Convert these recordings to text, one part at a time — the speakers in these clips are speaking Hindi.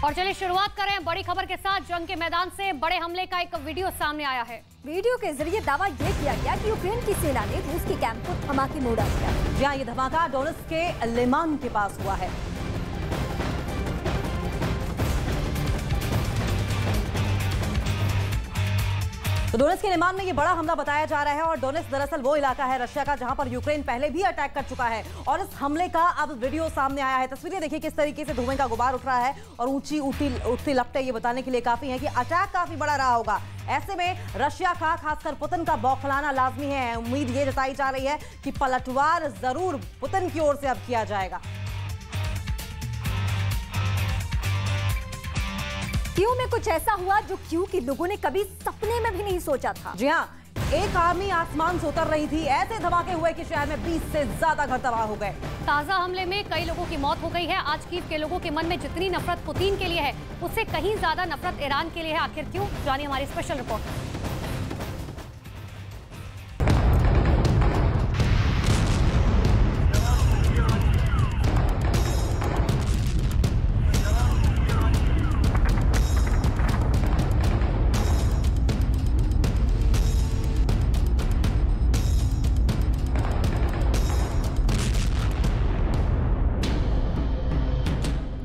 और चलिए शुरुआत करें बड़ी खबर के साथ। जंग के मैदान से बड़े हमले का एक वीडियो सामने आया है। वीडियो के जरिए दावा ये किया गया कि यूक्रेन की सेना ने रूस के कैंप को धमाके में उड़ा दिया। जहां ये धमाका डोनेट्स्क के लिमान के पास हुआ है। तो डोनेट्स्क के लिमान में ये बड़ा हमला बताया जा रहा है और डोनेट्स्क दरअसल वो इलाका है रशिया का जहां पर यूक्रेन पहले भी अटैक कर चुका है और इस हमले का अब वीडियो सामने आया है। तस्वीरें देखिए किस तरीके से धुएं का गुबार उठ रहा है और ऊंची उठती लपटें ये बताने के लिए काफी है कि अटैक काफी बड़ा रहा होगा। ऐसे में रशिया का खासकर पुतिन का बौखलाना लाजमी है। उम्मीद ये जताई जा रही है कि पलटवार जरूर पुतिन की ओर से अब किया जाएगा। क्यों में कुछ ऐसा हुआ जो क्यों के लोगों ने कभी सपने में भी नहीं सोचा था। जी हाँ, एक आर्मी आसमान से उतर रही थी, ऐसे धमाके हुए कि शहर में 20 से ज्यादा घर तबाह हो गए। ताजा हमले में कई लोगों की मौत हो गई है। आज कीव के लोगों के मन में जितनी नफरत पुतिन के लिए है उससे कहीं ज्यादा नफरत ईरान के लिए है। आखिर क्यों, जानिए हमारी स्पेशल रिपोर्ट।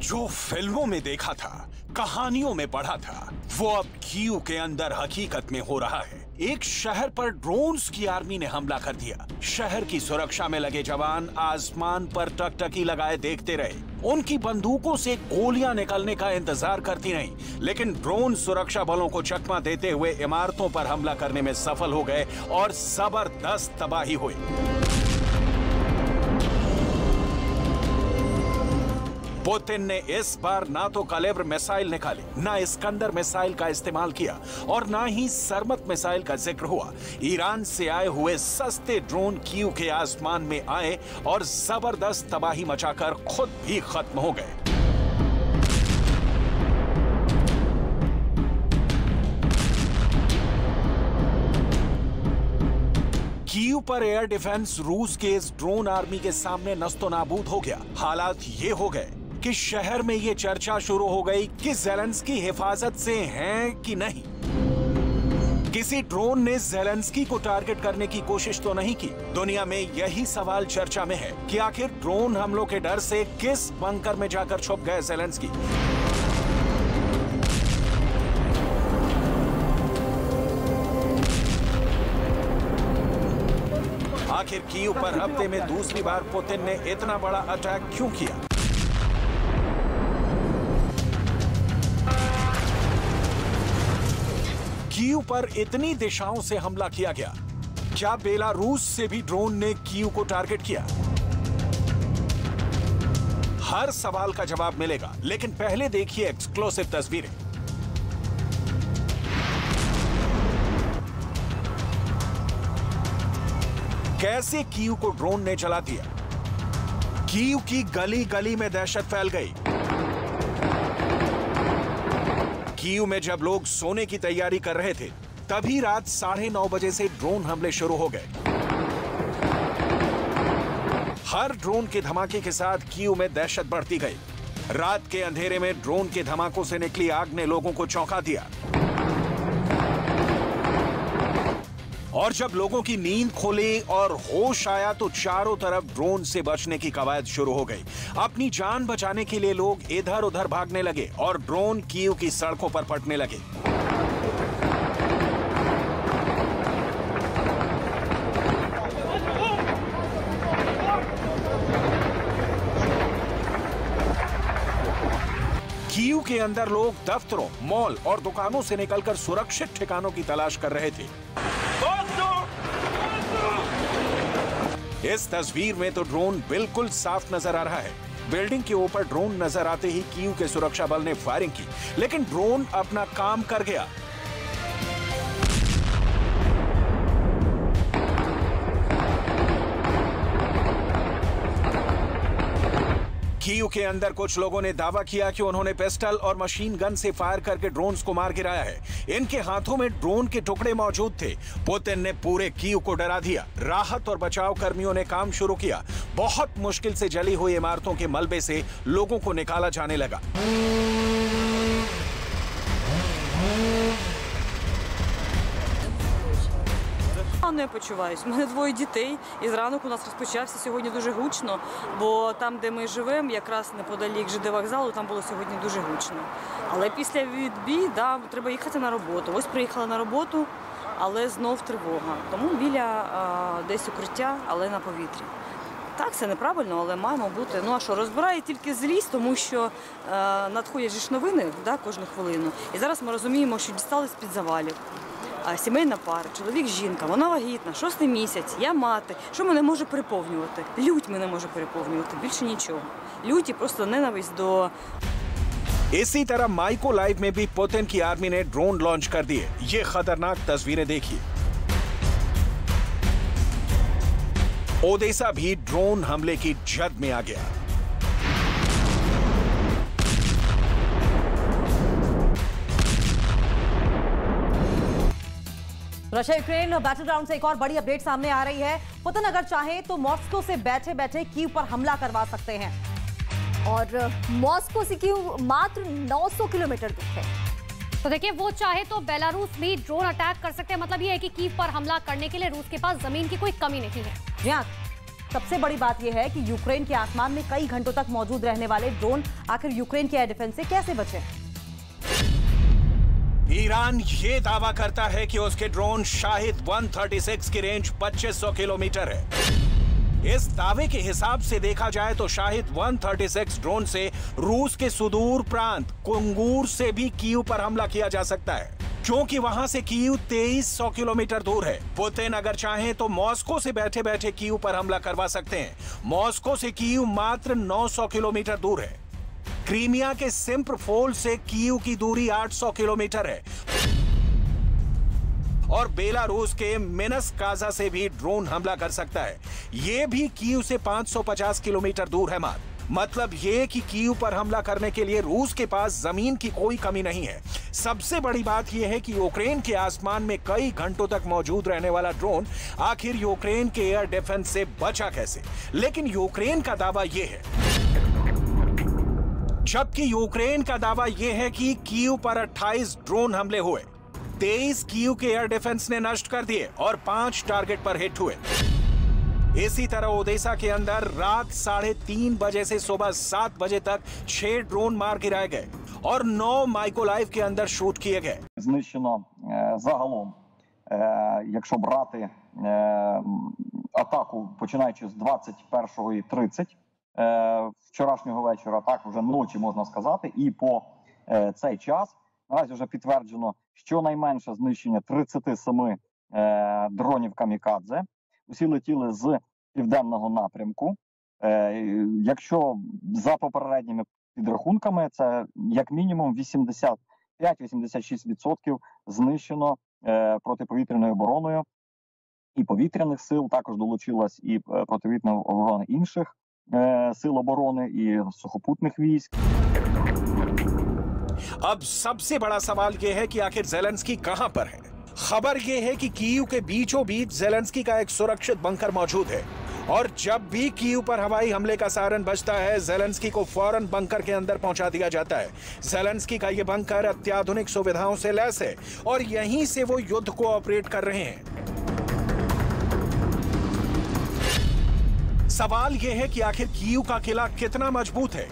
जो फिल्मों में देखा था, कहानियों में पढ़ा था, वो अब कीव के अंदर हकीकत में हो रहा है। एक शहर पर ड्रोन्स की आर्मी ने हमला कर दिया। शहर की सुरक्षा में लगे जवान आसमान पर टकटकी लगाए देखते रहे। उनकी बंदूकों से गोलियां निकलने का इंतजार करती रहीं, लेकिन ड्रोन सुरक्षा बलों को चकमा देते हुए इमारतों पर हमला करने में सफल हो गए और जबरदस्त तबाही हुई। पुतिन ने इस बार ना तो कलेब्र मिसाइल निकाली, ना इस्कंदर मिसाइल का इस्तेमाल किया और ना ही सरमत मिसाइल का जिक्र हुआ। ईरान से आए हुए सस्ते ड्रोन कीव के आसमान में आए और जबरदस्त तबाही मचाकर खुद भी खत्म हो गए। कीव पर एयर डिफेंस रूस के इस ड्रोन आर्मी के सामने नस्तो नाबूद हो गया। हालात ये हो गए कि शहर में ये चर्चा शुरू हो गई कि ज़ेलेंस्की हिफाजत से हैं कि नहीं। किसी ड्रोन ने ज़ेलेंस्की को टारगेट करने की कोशिश तो नहीं की। दुनिया में यही सवाल चर्चा में है कि आखिर ड्रोन हमलों के डर से किस बंकर में जाकर छुप गए ज़ेलेंस्की। आखिर कीव पर हफ्ते में दूसरी बार पुतिन ने इतना बड़ा अटैक क्यों किया? कीव पर इतनी दिशाओं से हमला किया गया। क्या बेलारूस से भी ड्रोन ने कीव को टारगेट किया? हर सवाल का जवाब मिलेगा, लेकिन पहले देखिए एक्सक्लूसिव तस्वीरें। कैसे कीव को ड्रोन ने जला दिया। कीव की गली गली में दहशत फैल गई। कीव में जब लोग सोने की तैयारी कर रहे थे, तभी रात 9:30 बजे से ड्रोन हमले शुरू हो गए। हर ड्रोन के धमाके के साथ कीव में दहशत बढ़ती गई। रात के अंधेरे में ड्रोन के धमाकों से निकली आग ने लोगों को चौंका दिया और जब लोगों की नींद खुली और होश आया तो चारों तरफ ड्रोन से बचने की कवायद शुरू हो गई। अपनी जान बचाने के लिए लोग इधर उधर भागने लगे और ड्रोन कीव की सड़कों पर फटने लगे। कीव के अंदर लोग दफ्तरों, मॉल और दुकानों से निकलकर सुरक्षित ठिकानों की तलाश कर रहे थे। इस तस्वीर में तो ड्रोन बिल्कुल साफ नजर आ रहा है। बिल्डिंग के ऊपर ड्रोन नजर आते ही कीव के सुरक्षा बल ने फायरिंग की, लेकिन ड्रोन अपना काम कर गया। कीव के अंदर कुछ लोगों ने दावा किया कि उन्होंने पिस्टल और मशीन गन से फायर करके ड्रोन्स को मार गिराया है। इनके हाथों में ड्रोन के टुकड़े मौजूद थे। पुतिन ने पूरे कीव को डरा दिया। राहत और बचाव कर्मियों ने काम शुरू किया। बहुत मुश्किल से जली हुई इमारतों के मलबे से लोगों को निकाला जाने लगा। Погано я почуваюсь. У мене 2 дітей, і зранок у нас розпочався сьогодні дуже гучно, бо там, де ми живемо, якраз неподалік ЖД вокзалу, там було сьогодні дуже гучно. Але після відбій, да, треба їхати на роботу. Ось приїхала на роботу, але знов тривога. Тому біля десь укриття, але на повітрі. Так, це неправильно, але маємо бути. Ну а що, розбирає тільки злість, тому що надходять ж новини, да, кожну хвилину. І зараз ми розуміємо, що дістали з-під завалів. Сімейна пара, чоловік, жінка, вона вагітна, 6-й місяць, я мати. Що мене може переповнювати? Лють мене може переповнювати, більше нічого. Лють і просто ненависть до... इसी तरह माइकोलाइव में भी पुतिन की आर्मी ने ड्रोन लॉन्च कर दिए। ये खतरनाक तस्वीरें देखिए। ओडेसा भी ड्रोन हमले की जद में आ गया। रशिया यूक्रेन बैटल ग्राउंड से एक और बड़ी अपडेट सामने आ रही है। पुतिन अगर चाहे तो मॉस्को से बैठे बैठे कीव पर हमला करवा सकते हैं और मॉस्को से कीव मात्र 900 किलोमीटर दूर है। तो देखिए, वो चाहे तो बेलारूस भी ड्रोन अटैक कर सकते हैं। मतलब ये है कि कीव पर हमला करने के लिए रूस के पास जमीन की कोई कमी नहीं है। जी हाँ, सबसे बड़ी बात यह है कि यूक्रेन के आसमान में कई घंटों तक मौजूद रहने वाले ड्रोन आखिर यूक्रेन के एयर डिफेंस से कैसे बचे। ईरान ये दावा करता है कि उसके ड्रोन शाहिद 136 की रेंज 2500 किलोमीटर है। इस दावे के हिसाब से देखा जाए तो शाहिद 136 ड्रोन से रूस के सुदूर प्रांत कुंगूर से भी कीव पर हमला किया जा सकता है, क्योंकि वहां से कीव 2300 किलोमीटर दूर है। पुतिन अगर चाहें तो मॉस्को से बैठे बैठे कीव पर हमला करवा सकते हैं। मॉस्को से कीव मात्र 900 किलोमीटर दूर है। क्रीमिया के सिम्फरपोल से कीव की दूरी 800 किलोमीटर है और बेलारूस के मिन्स्क काजा से भी ड्रोन हमला कर सकता है। यह भी कीव से 550 किलोमीटर दूर है। मतलब ये कि कीव पर हमला करने के लिए रूस के पास जमीन की कोई कमी नहीं है। सबसे बड़ी बात यह है कि यूक्रेन के आसमान में कई घंटों तक मौजूद रहने वाला ड्रोन आखिर यूक्रेन के एयर डिफेंस से बचा कैसे। लेकिन यूक्रेन का दावा यह है, जबकि यूक्रेन का दावा यह है कि कीव पर 28 ड्रोन हमले हुए, 23 कीव के एयर डिफेंस ने नष्ट कर दिए और 5 टारगेट पर हिट हुए। इसी तरह ओडेसा के अंदर रात 3:30 बजे से सुबह 7 बजे तक 6 ड्रोन मार गिराए गए और 9 माइकोलाइव के अंदर शूट किए गए। Знищено загалом, якщо брати атаку починаючи з 21:30 вчорашнього вечора, так вже ночі можна сказати, і по цей час наразі вже підтверджено щонайменше знищення 37 дронів камікадзе. Усі летіли з південного напрямку. Якщо за попередніми підрахунками, це як мінімум 85-86% знищено протиповітряною обороною і повітряних сил, також долучилась і протиповітряна оборона інших сил оборони і сухопутних військ. अब सबसे बड़ा सवाल यह है कि आखिर ज़ेलेंस्की कहां पर है। खबर यह है कि कीव के बीचों बीच ज़ेलेंस्की का एक सुरक्षित बंकर मौजूद है और जब भी कीव पर हवाई हमले का सायरन बजता है, ज़ेलेंस्की को फौरन बंकर के अंदर पहुंचा दिया जाता है। ज़ेलेंस्की का यह बंकर अत्याधुनिक सुविधाओं से लैस है और यहीं से वो युद्ध को ऑपरेट कर रहे हैं। सवाल यह है कि आखिर कीव का किला कितना मजबूत है।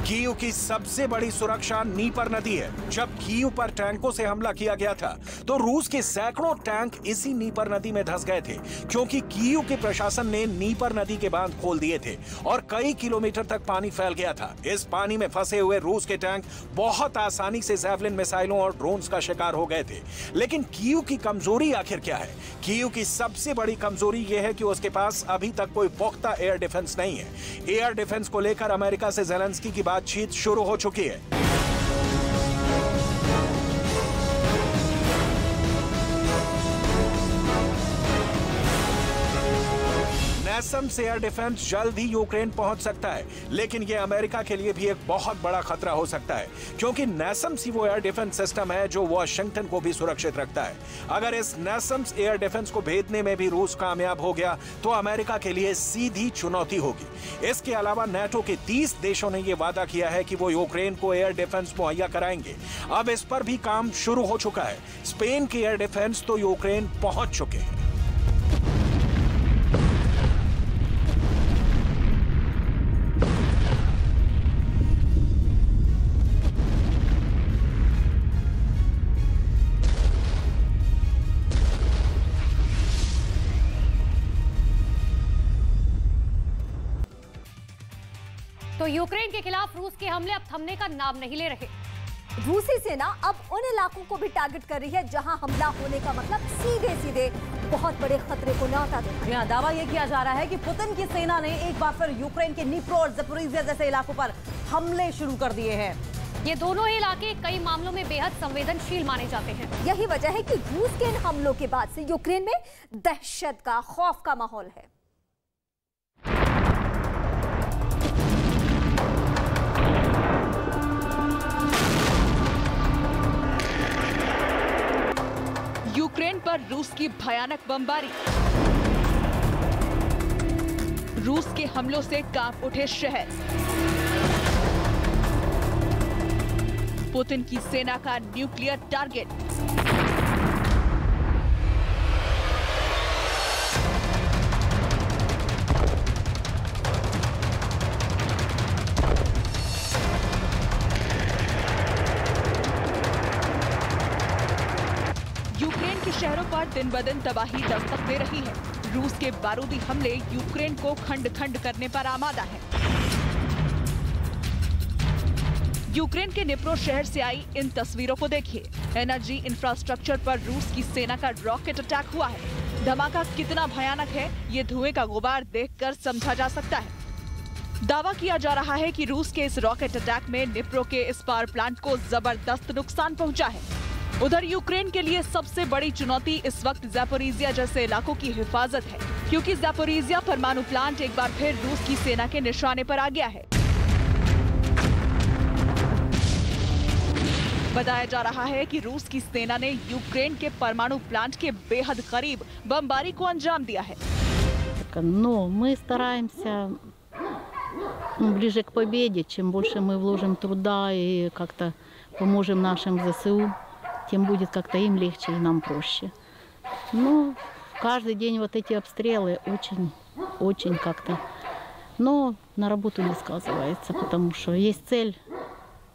कीव की सबसे बड़ी सुरक्षा नीपर नदी है। जब कीव पर टैंकों से हमला किया गया था तो रूस के सैकड़ों टैंक इसी नीपर नदी में धंस गए थे, क्योंकि कीव के प्रशासन ने नीपर नदी के बांध खोल दिए थे और कई किलोमीटर तक पानी फैल गया था। इस पानी में फंसे हुए रूस के टैंक बहुत आसानी से ज़ैवलिन मिसाइलों और ड्रोन्स का शिकार हो गए थे। लेकिन कीव की कमजोरी आखिर क्या है? कीव की सबसे बड़ी कमजोरी यह है कि उसके पास अभी तक कोई पुख्ता एयर डिफेंस नहीं है। एयर डिफेंस को लेकर अमेरिका से ज़ेलेंस्की की बातचीत शुरू हो चुकी है। NASAMS एयर डिफेंस जल्द ही यूक्रेन पहुंच सकता है, लेकिन यह अमेरिका के लिए भी एक बहुत बड़ा खतरा हो सकता है, क्योंकि NASAMS ही वो एयर डिफेंस सिस्टम है जो वॉशिंगटन को भी सुरक्षित रखता है। अगर इस NASAMS एयर डिफेंस को भेजने में भी रूस कामयाब हो गया तो अमेरिका के लिए सीधी चुनौती होगी। इसके अलावा नेटो के 30 देशों ने यह वादा किया है कि वो यूक्रेन को एयर डिफेंस मुहैया कराएंगे। अब इस पर भी काम शुरू हो चुका है। स्पेन के एयर डिफेंस तो यूक्रेन पहुंच चुके हैं। तो यूक्रेन के खिलाफ रूस के हमले अब थमने का नाम नहीं ले रहे। रूसी सेना अब उन इलाकों को भी टारगेट कर रही है जहां हमला होने का मतलब सीधे सीधे बहुत बड़े खतरे को न्योता देना। यहाँ दावा यह किया जा रहा है कि पुतिन की सेना ने एक बार फिर यूक्रेन के निप्रो और ज़पोरिज़िया जैसे इलाकों पर हमले शुरू कर दिए हैं। ये दोनों ही इलाके कई मामलों में बेहद संवेदनशील माने जाते हैं। यही वजह है कि रूस के इन हमलों के बाद से यूक्रेन में दहशत का, खौफ का माहौल है। यूक्रेन पर रूस की भयानक बमबारी। रूस के हमलों से कांप उठे शहर। पुतिन की सेना का न्यूक्लियर टारगेट। यूक्रेन के शहरों पर दिन ब दिन तबाही दस्तक दे रही है। रूस के बारूदी हमले यूक्रेन को खंड खंड करने पर आमादा है। यूक्रेन के निप्रो शहर से आई इन तस्वीरों को देखिए। एनर्जी इंफ्रास्ट्रक्चर पर रूस की सेना का रॉकेट अटैक हुआ है। धमाका कितना भयानक है, ये धुएं का गुबार देखकर समझा जा सकता है। दावा किया जा रहा है कि रूस के इस रॉकेट अटैक में निप्रो के इस पावर प्लांट को जबरदस्त नुकसान पहुंचा है। उधर यूक्रेन के लिए सबसे बड़ी चुनौती इस वक्त ज़पोरिज़िया जैसे इलाकों की हिफाजत है, क्योंकि ज़पोरिज़िया परमाणु प्लांट एक बार फिर रूस की सेना के निशाने पर आ गया है। बताया जा रहा है कि रूस की सेना ने यूक्रेन के परमाणु प्लांट के बेहद करीब बमबारी को अंजाम दिया है। Но мы стараемся ближе к победе. Чем больше мы вложим труда и как-то поможем нашим ЗСУ, тем будет как-то им легче и нам проще. Ну, каждый день вот эти обстрелы очень как-то. Но на работу не сказывается, потому что есть цель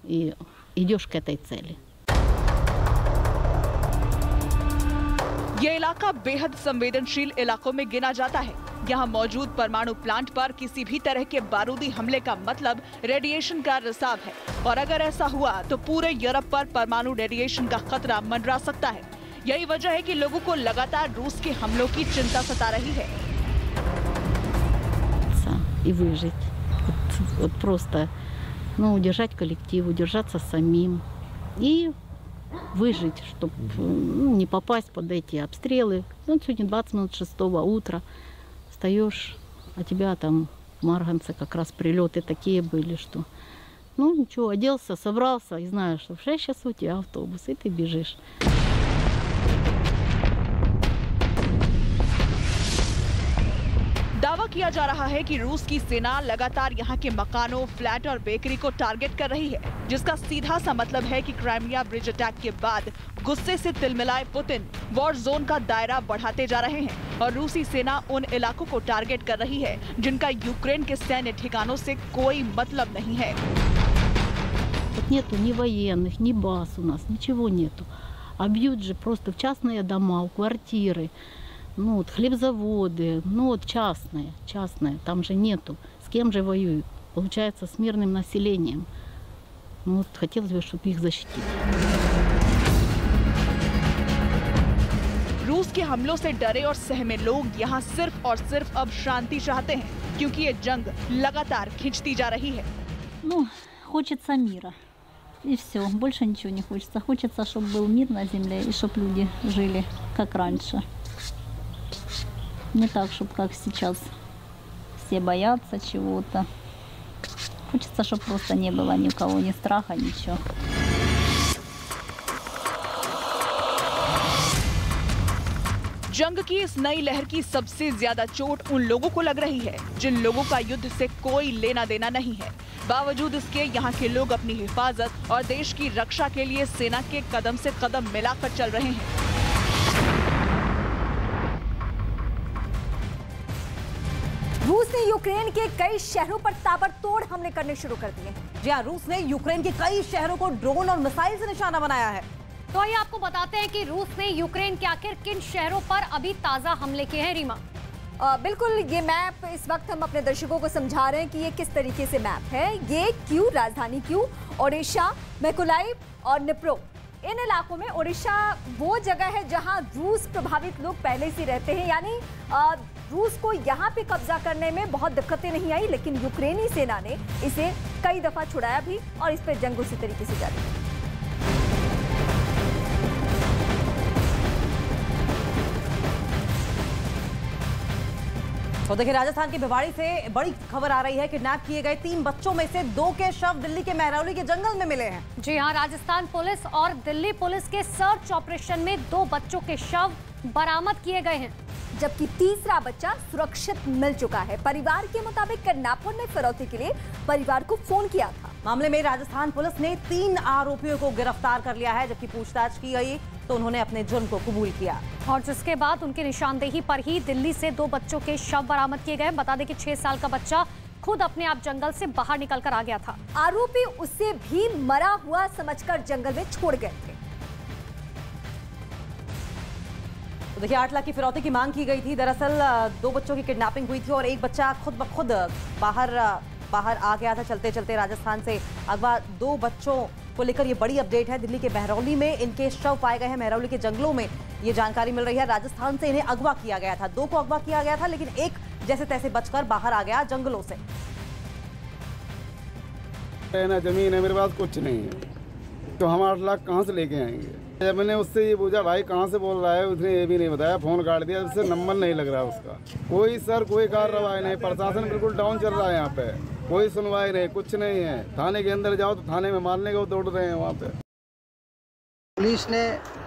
и идешь к этой цели. ये इलाका बेहद संवेदनशील इलाकों में गिना जाता है। यहाँ मौजूद परमाणु प्लांट पर किसी भी तरह के बारूदी हमले का मतलब रेडिएशन का रिसाव है, और अगर ऐसा हुआ तो पूरे यूरोप पर परमाणु रेडिएशन का खतरा मंडरा सकता है। यही वजह है कि लोगों को लगातार रूस के हमलों की चिंता सता रही है। И выжить. Вот просто, удержать коллектив, удержаться самим и выжить, чтобы не попасть под эти обстрелы. Сегодня 20 минут 6 утра. Встаешь, а тебя там марганцы, как раз прилеты такие были, что... ничего, оделся, собрался и знаешь, что в 6 часов у тебя автобус, и ты бежишь. दावा किया जा रहा है कि रूस की सेना लगातार यहाँ के मकानों, फ्लैट और बेकरी को टारगेट कर रही है, जिसका सीधा सा मतलब है कि क्राइमिया ब्रिज अटैक के बाद गुस्से से तिलमिलाए पुतिन वॉर जोन का दायरा बढ़ाते जा रहे हैं और रूसी सेना उन इलाकों को टारगेट कर रही है जिनका यूक्रेन के सैन्य ठिकानों से कोई मतलब नहीं है। Тут нету ни военных, ни баз у нас, ничего нету. А бьют же просто в частные дома, в квартиры. Хлебзаводы, частные, там же нету. С кем же воюют? Получается, с мирным населением. Хотелось бы, чтобы их защитить. रूस के हमलों से डरे और सहमे लोग यहाँ सिर्फ और सिर्फ अब शांति चाहते हैं, क्योंकि ये जंग लगातार खिंचती जा रही है। Хочется мира. И все, больше ничего не хочется. Хочется, чтобы был мир на земле и чтобы люди жили как раньше. Не так, чтобы как сейчас все боятся чего-то. Хочется, чтобы просто не было ни у кого ни страха, ничего. जंग की इस नई लहर की सबसे ज्यादा चोट उन लोगों को लग रही है जिन लोगों का युद्ध से कोई लेना देना नहीं है। बावजूद इसके यहाँ के लोग अपनी हिफाजत और देश की रक्षा के लिए सेना के कदम से कदम मिलाकर चल रहे हैं। ने यूक्रेन के कई शहरों पर ताबड़तोड़ हमले करने शुरू कर दिए। जी हाँ, रूस ने यूक्रेन के कई शहरों को ड्रोन और मिसाइल से निशाना बनाया है। तो आइए आपको बताते हैं कि रूस ने यूक्रेन के आखिर किन शहरों पर अभी ताजा हमले किए हैं। रीमा, बिल्कुल, ये मैप इस वक्त हम अपने दर्शकों को समझा रहे हैं कि ये किस तरीके से मैप है। ये क्यू, राजधानी क्यू, ओडिशा, मैकोलाइव और निप्रो, इन इलाकों में। ओडिशा वो जगह है जहां रूस प्रभावित लोग पहले से रहते हैं, यानी रूस को यहां पे कब्जा करने में बहुत दिक्कतें नहीं आई, लेकिन यूक्रेनी सेना ने इसे कई दफा छुड़ाया भी और इस पर जंग उसी तरीके से जारी है। तो देखिए, राजस्थान के भिवाड़ी से बड़ी खबर आ रही है। किडनैप किए गए 3 बच्चों में से 2 के शव दिल्ली के महरौली के जंगल में मिले हैं। जी हाँ, राजस्थान पुलिस और दिल्ली पुलिस के सर्च ऑपरेशन में 2 बच्चों के शव बरामद किए गए हैं, जबकि तीसरा बच्चा सुरक्षित मिल चुका है। परिवार के मुताबिक किडनैपर ने फिरौती के लिए परिवार को फोन किया था। मामले में राजस्थान पुलिस ने 3 आरोपियों को गिरफ्तार कर लिया है, जबकि पूछताछ की गई तो उन्होंने अपने जुर्म को कबूल किया और जिसके बाद उनकी निशानदेही पर ही दिल्ली से 2 बच्चों के शव बरामद किए गए। बता दें कि 6 साल का बच्चा खुद अपने आप जंगल से बाहर निकलकर आ गया था। आरोपी उसे भी मरा हुआ समझकर जंगल में छोड़ गए थे। तो देखिए, 8 लाख की फिरौती की मांग की गई थी। दरअसल 2 बच्चों की किडनैपिंग हुई थी और एक बच्चा खुद ब खुद बाहर आ गया था चलते चलते राजस्थान से। अगवा 2 बच्चों को लेकर ये बड़ी अपडेट है। दिल्ली के महरौली में इनके शव पाए गए हैं। महरौली के जंगलों में ये जानकारी मिल रही है। राजस्थान से इन्हें अगवा किया गया था। 2 को अगवा किया गया था, लेकिन एक जैसे तैसे बचकर बाहर आ गया जंगलों से। ना जमीन है मेरे पास, कुछ नहीं है, तो हम 8 लाख कहाँ से लेके आएंगे। जब मैंने उससे ये पूछा भाई कहाँ से बोल रहा है, उसने ये भी नहीं बताया। फोन काट दिया, उससे नंबर नहीं लग रहा उसका। कोई कार्रवाई नहीं। प्रशासन बिल्कुल डाउन चल रहा है यहाँ पे। कोई सुनवाई नहीं, कुछ नहीं है। थाने के अंदर जाओ तो थाने में मारने को दौड़ रहे हैं वहाँ पे। पुलिस ने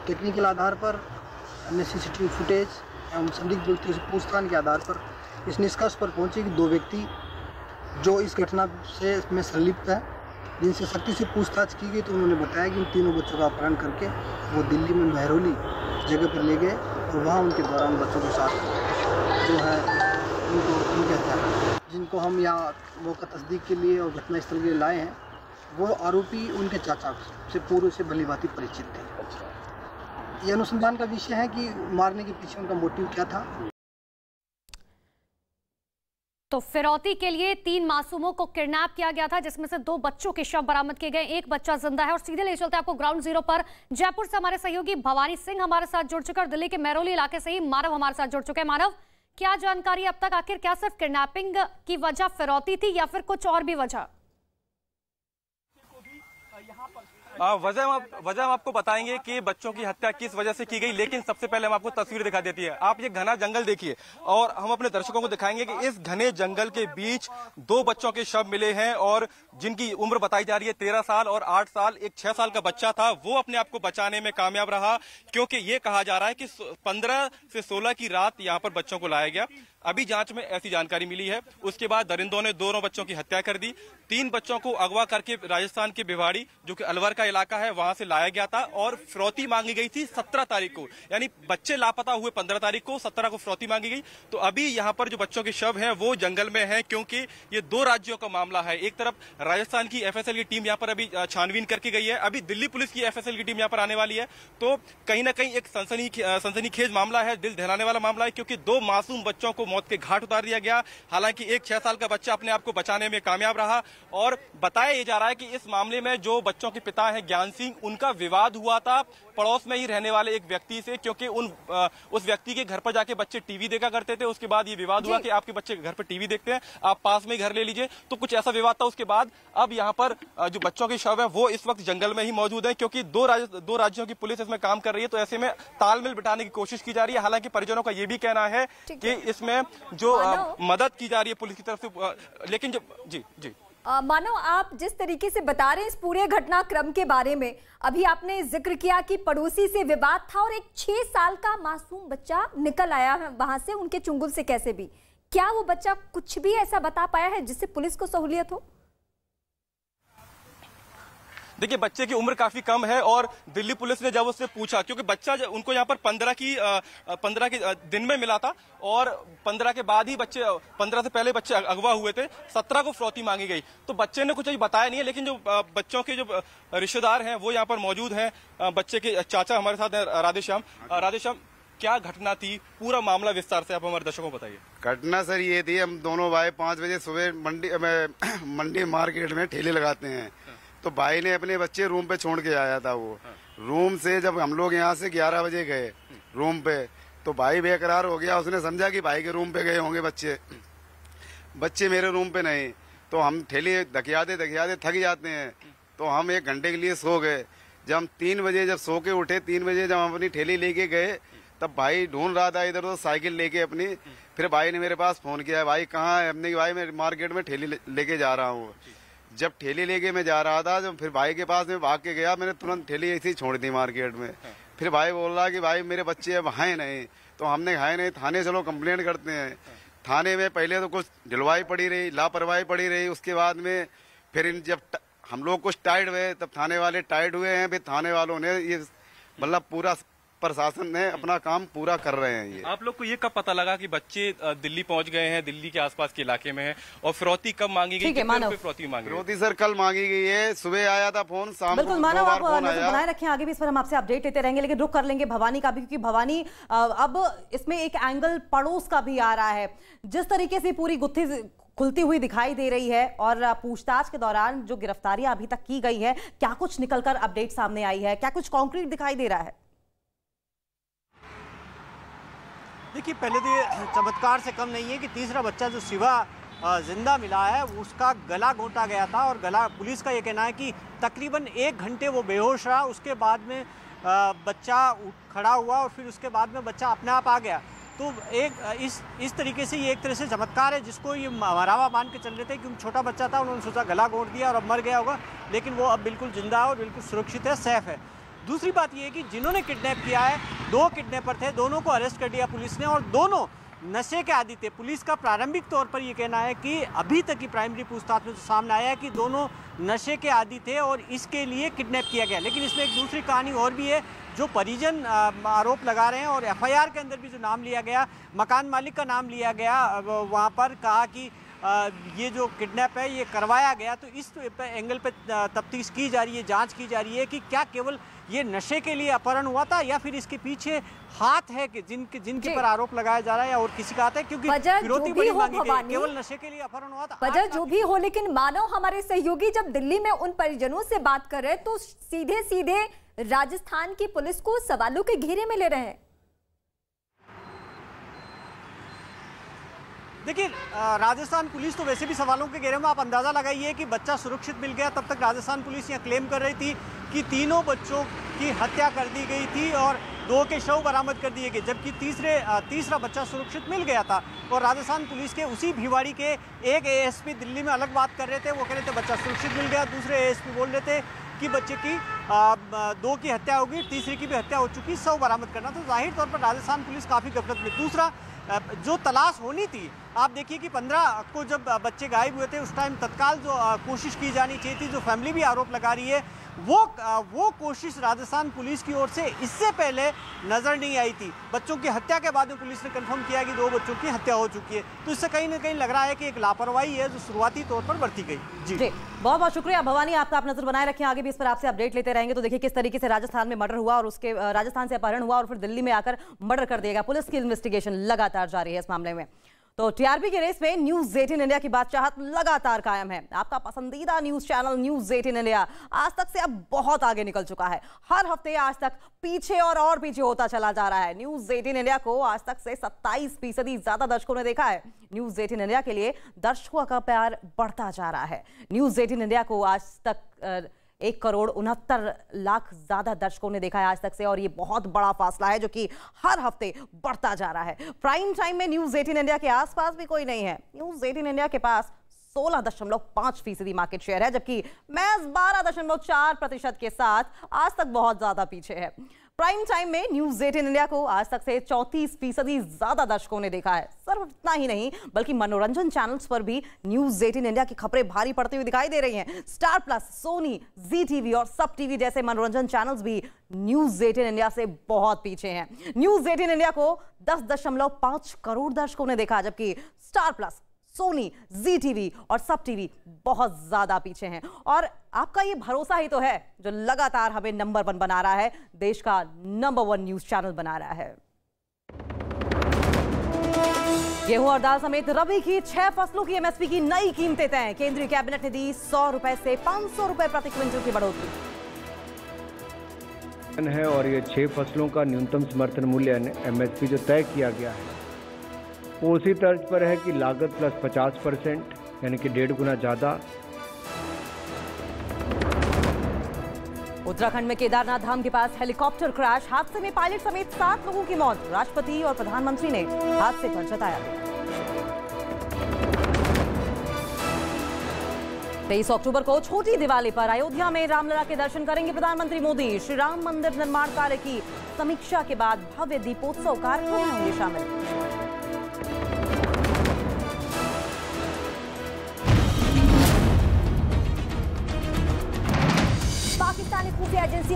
टेक्निकल आधार पर, अन्य सीसीटीवी फुटेज एवं संदिग्ध व्यक्तियों से पूछताछ के आधार पर इस निष्कर्ष पर पहुंचे कि 2 व्यक्ति जो इस घटना से में संलिप्त है, जिनसे सख्ती से पूछताछ की गई तो उन्होंने बताया कि उन तीनों बच्चों का अपहरण करके वो दिल्ली में महरौली जगह पर ले गए और वहाँ उनके द्वारा उन बच्चों के साथ जो है उनके हत्या कर, जिनको हम यहाँ मौका तस्दीक के लिए और घटनास्थल के लिए लाए हैं, वो आरोपी उनके चाचा से पूर्व से भलीभांति परिचित थे। ये अनुसंधान का विषय है कि मारने के पीछे उनका मोटिव क्या था। तो फिरौती के लिए 3 मासूमों को किडनैप किया गया था, जिसमें से 2 बच्चों के शव बरामद किए गए। एक बच्चा जिंदा है। और सीधे ले चलते हैं आपको ग्राउंड जीरो पर। जयपुर से हमारे सहयोगी भवानी सिंह हमारे साथ जुड़ चुके और दिल्ली के महरौली इलाके से ही मानव हमारे साथ जुड़ चुके हैं। मानव, क्या जानकारी अब तक? आखिर क्या सिर्फ किडनैपिंग की वजह फिरौती थी या फिर कुछ और भी वजह? वजह हम आपको बताएंगे कि बच्चों की हत्या किस वजह से की गई, लेकिन सबसे पहले हम आपको तस्वीर दिखा देती है। आप ये घना जंगल देखिए और हम अपने दर्शकों को दिखाएंगे कि इस घने जंगल के बीच 2 बच्चों के शव मिले हैं और जिनकी उम्र बताई जा रही है 13 साल और 8 साल। एक 6 साल का बच्चा था, वो अपने आप को बचाने में कामयाब रहा, क्योंकि ये कहा जा रहा है कि 15 से 16 की रात यहाँ पर बच्चों को लाया गया। अभी जांच में ऐसी जानकारी मिली है। उसके बाद दरिंदों ने 2 बच्चों की हत्या कर दी। 3 बच्चों को अगवा करके राजस्थान के भिवाड़ी, जो कि अलवर का इलाका है, वहां से लाया गया था और फिरौती मांगी गई थी 17 तारीख को। यानी बच्चे लापता हुए 15 तारीख को, 17 को फिरौती मांगी गई। तो अभी यहाँ पर जो बच्चों के शव हैं वो जंगल में हैं, क्योंकि ये 2 राज्यों का मामला है। एक तरफ राजस्थान की एफएसएल की टीम यहाँ पर अभी छानबीन करके गई है, अभी दिल्ली पुलिस की एफएसएल की टीम यहाँ पर आने वाली है। तो कहीं ना कहीं एक सनसनीखेज मामला है, दिल दहलाने वाला मामला है, क्योंकि 2 मासूम बच्चों को मौत के घाट उतार दिया गया। हालांकि एक 6 साल का बच्चा अपने आप को बचाने में कामयाब रहा। और बताया जा रहा है कि इस मामले में जो बच्चों के पिता हैं ज्ञान सिंह, उनका विवाद हुआ था पड़ोस में ही रहने वाले एक व्यक्ति से, क्योंकि उस व्यक्ति के घर पर जाके बच्चे टीवी देखा करते थे। उसके बाद ये विवाद हुआ कि आपके बच्चे घर पर टीवी देखते हैं, आप पास में घर ले लीजिए। तो कुछ ऐसा विवाद था। उसके बाद अब यहाँ पर जो बच्चों के शव है वो इस वक्त जंगल में ही मौजूद है, क्योंकि 2 राज्यों की पुलिस इसमें काम कर रही है। तो ऐसे में तालमेल बिठाने की कोशिश की जा रही है। हालांकि परिजनों का ये भी कहना है कि इसमें जो मदद की जा रही है पुलिस की तरफ से, लेकिन जब जी मानव, आप जिस तरीके से बता रहे हैं इस पूरे घटनाक्रम के बारे में, अभी आपने जिक्र किया कि पड़ोसी से विवाद था और एक 6 साल का मासूम बच्चा निकल आया है वहां से, उनके चुंगल से कैसे भी। क्या वो बच्चा कुछ भी ऐसा बता पाया है जिससे पुलिस को सहूलियत हो? देखिए बच्चे की उम्र काफी कम है और दिल्ली पुलिस ने जब उससे पूछा, क्योंकि बच्चा उनको यहाँ पर 15 के दिन में मिला था और 15 के बाद ही 15 से पहले बच्चे अगवा हुए थे, 17 को फिरौती मांगी गई। तो बच्चे ने कुछ बताया नहीं है, लेकिन जो बच्चों के जो रिश्तेदार हैं वो यहाँ पर मौजूद हैं। बच्चे के चाचा हमारे साथ हैं, राधेश्याम। राधेश्याम, क्या घटना थी, पूरा मामला विस्तार से आप हमारे दर्शकों को बताइए। घटना सर ये थी, हम दोनों भाई 5 बजे सुबह मंडी मार्केट में ठेले लगाते हैं, तो भाई ने अपने बच्चे रूम पे छोड़ के आया था। वो रूम से जब हम लोग यहाँ से 11 बजे गए रूम पे, तो भाई बेकरार हो गया। उसने समझा कि भाई के रूम पे गए होंगे बच्चे मेरे रूम पे नहीं। तो हम ठेले धकियाते थक जाते हैं, तो हम 1 घंटे के लिए सो गए। जब हम 3 बजे जब सो के उठे, 3 बजे जब हम अपनी ठेली लेके गए, तब भाई ढूंढ रहा था इधर उधर साइकिल लेके अपनी। फिर भाई ने मेरे पास फोन किया, भाई कहाँ है? हमने भाई मैं मार्केट में ठेली लेके जा रहा हूँ। जब ठेली लेके मैं जा रहा था, जब फिर भाई के पास में भाग के गया, मैंने तुरंत ठेली ऐसे ही छोड़ दी मार्केट में। फिर भाई बोल रहा कि भाई मेरे बच्चे अब हैं नहीं। तो हमने है नहीं, थाने चलो कंप्लेंट करते हैं। थाने में पहले तो कुछ ढिलवाई पड़ी रही, लापरवाही पड़ी रही। उसके बाद में फिर जब हम लोग कुछ टाइट हुए, तब थाने वाले टाइट हुए हैं। फिर थाने वालों ने ये मतलब पूरा प्रशासन ने अपना काम पूरा कर रहे हैं। ये आप लोग को ये कब पता लगा कि बच्चे दिल्ली पहुंच गए हैं, दिल्ली के आसपास के इलाके में हैं, और फिरौती कब मांगी गई? फिरौती मांगी? फिरौती सर कल मांगी गई है, सुबह आया था फोन, शाम को 2 बार फोन आया। बनाए रखें, आगे भी इस पर हम आपसे अपडेट लेते रहेंगे, लेकिन रुक कर लेंगे भवानी का भी, क्योंकि भवानी अब इसमें एक एंगल पड़ोस का भी आ रहा है। जिस तरीके से पूरी गुत्थी खुलती हुई दिखाई दे रही है और पूछताछ के दौरान जो गिरफ्तारियां अभी तक की गई है, क्या कुछ निकलकर अपडेट सामने आई है, क्या कुछ कॉन्क्रीट दिखाई दे रहा है? देखिए, पहले तो ये चमत्कार से कम नहीं है कि तीसरा बच्चा जो शिवा जिंदा मिला है, उसका गला घोंटा गया था। और गला, पुलिस का ये कहना है कि तकरीबन 1 घंटे वो बेहोश रहा। उसके बाद में बच्चा खड़ा हुआ और फिर उसके बाद में बच्चा अपने आप आ गया। तो इस तरीके से ये एक तरह से चमत्कार है, जिसको ये मरावा मान के चल रहे थे कि छोटा बच्चा था, उन्होंने सोचा गला घोंट दिया और अब मर गया होगा, लेकिन वो अब बिल्कुल जिंदा है और बिल्कुल सुरक्षित है, सेफ है। दूसरी बात यह है कि जिन्होंने किडनैप किया है, 2 किडनैपर थे, दोनों को अरेस्ट कर दिया पुलिस ने और दोनों नशे के आदी थे। पुलिस का प्रारंभिक तौर पर यह कहना है कि अभी तक की प्राइमरी पूछताछ में तो सामने आया है कि दोनों नशे के आदी थे और इसके लिए किडनैप किया गया। लेकिन इसमें एक दूसरी कहानी और भी है, जो परिजन आरोप लगा रहे हैं और FIR के अंदर भी जो नाम लिया गया, मकान मालिक का नाम लिया गया, वहाँ पर कहा कि ये जो किडनैप है ये करवाया गया। तो इस एंगल पे तफ्तीश की जा रही है, जांच की जा रही है कि क्या केवल ये नशे के लिए अपहरण हुआ था या फिर इसके पीछे हाथ है कि जिनके पर आरोप लगाया जा रहा है या और किसी का हाथ है, क्योंकि फिरौती बड़ी मांगी गई, केवल नशे के लिए अपहरण हुआ था। वजह जो भी हो, लेकिन मानो हमारे सहयोगी जब दिल्ली में उन परिजनों से बात कर रहे तो सीधे राजस्थान की पुलिस को सवालों के घेरे में ले रहे हैं। देखिए, राजस्थान पुलिस तो वैसे भी सवालों के घेरे में, आप अंदाज़ा लगाइए कि बच्चा सुरक्षित मिल गया, तब तक राजस्थान पुलिस यहाँ क्लेम कर रही थी कि तीनों बच्चों की हत्या कर दी गई थी और 2 के शव बरामद कर दिए गए, जबकि तीसरा बच्चा सुरक्षित मिल गया था। और राजस्थान पुलिस के उसी भिवाड़ी के एक ASP दिल्ली में अलग बात कर रहे थे, वो कह रहे थे बच्चा सुरक्षित मिल गया। दूसरे ASP बोल रहे थे कि बच्चे की 2 की हत्या होगी, तीसरे की भी हत्या हो चुकी, शव बरामद करना। तो जाहिर तौर पर राजस्थान पुलिस काफ़ी गफलत में। दूसरा, जो तलाश होनी थी, आप देखिए कि 15 को जब बच्चे गायब हुए थे, उस टाइम तत्काल जो कोशिश की जानी चाहिए थी, जो फैमिली भी आरोप लगा रही है, वो कोशिश राजस्थान पुलिस की ओर से इससे पहले नजर नहीं आई थी। बच्चों की हत्या के बाद में पुलिस ने कंफर्म किया कि 2 बच्चों की हत्या हो चुकी है। तो इससे कहीं ना कहीं लग रहा है कि एक लापरवाही है जो शुरुआती तौर पर बरती गई। जी बहुत बहुत शुक्रिया भवानी, आपका आप नजर बनाए रखें, आगे भी इस पर आपसे अपडेट लेते रहेंगे। तो देखिए किस तरीके से राजस्थान में मर्डर हुआ और उसके राजस्थान से अपहरण हुआ और फिर दिल्ली में आकर मर्डर कर दिया गया। पुलिस की इन्वेस्टिगेशन लगातार जारी है इस मामले में। तो TRP के रेस में न्यूज 18 इंडिया की बादशाहत लगातार कायम है। आपका पसंदीदा न्यूज चैनल न्यूज 18 इंडिया आज तक से अब बहुत आगे निकल चुका है। हर हफ्ते आज तक पीछे और पीछे होता चला जा रहा है। न्यूज 18 इंडिया को आज तक से 27% ज्यादा दर्शकों ने देखा है। न्यूज 18 इंडिया के लिए दर्शकों का प्यार बढ़ता जा रहा है। न्यूज 18 इंडिया को आज तक 1,69,00,000 ज्यादा दर्शकों ने देखा है आज तक से, और ये बहुत बड़ा फासला है जो कि हर हफ्ते बढ़ता जा रहा है। प्राइम टाइम में न्यूज 18 इंडिया के आसपास भी कोई नहीं है। न्यूज 18 इंडिया के पास 16.5% मार्केट शेयर है, जबकि महज 12.4% के साथ आज तक बहुत ज्यादा पीछे है। प्राइम टाइम में न्यूज 18 इंडिया को आज तक से 34% ज्यादा दर्शकों ने देखा है। सिर्फ इतना ही नहीं बल्कि मनोरंजन चैनल्स पर भी न्यूज 18 इंडिया की खबरें भारी पड़ती हुई दिखाई दे रही हैं। स्टार प्लस, सोनी, जी टीवी और सब टीवी जैसे मनोरंजन चैनल्स भी न्यूज 18 इंडिया से बहुत पीछे हैं। न्यूज 18 इंडिया को 10.5 करोड़ दर्शकों ने देखा, जबकि स्टार प्लस, सोनी, जी टीवी और सब टीवी बहुत ज्यादा पीछे हैं। और आपका ये भरोसा ही तो है जो लगातार हमें नंबर 1 बना रहा है, देश का नंबर 1 न्यूज चैनल बना रहा है। गेहूं और दाल समेत रबी की 6 फसलों की एमएसपी की नई कीमतें तय। केंद्रीय कैबिनेट ने दी 100 रुपए से 500 रुपए प्रति क्विंटल की बढ़ोतरी है। और ये 6 फसलों का न्यूनतम समर्थन मूल्य एमएसपी जो तय किया गया है वो उसी तर्ज पर है कि लागत प्लस 50%, यानी कि 1.5 गुना ज्यादा। उत्तराखंड में केदारनाथ धाम के पास हेलीकॉप्टर क्रैश, हादसे में पायलट समेत 7 लोगों की मौत। राष्ट्रपति और प्रधानमंत्री ने हादसे पर जताया। 23 अक्टूबर को छोटी दिवाली पर अयोध्या में रामलला के दर्शन करेंगे प्रधानमंत्री मोदी। श्री राम मंदिर निर्माण कार्य की समीक्षा के बाद भव्य दीपोत्सव कार्यक्रम में होंगे शामिल। पाकिस्तानी खुफिया एजेंसी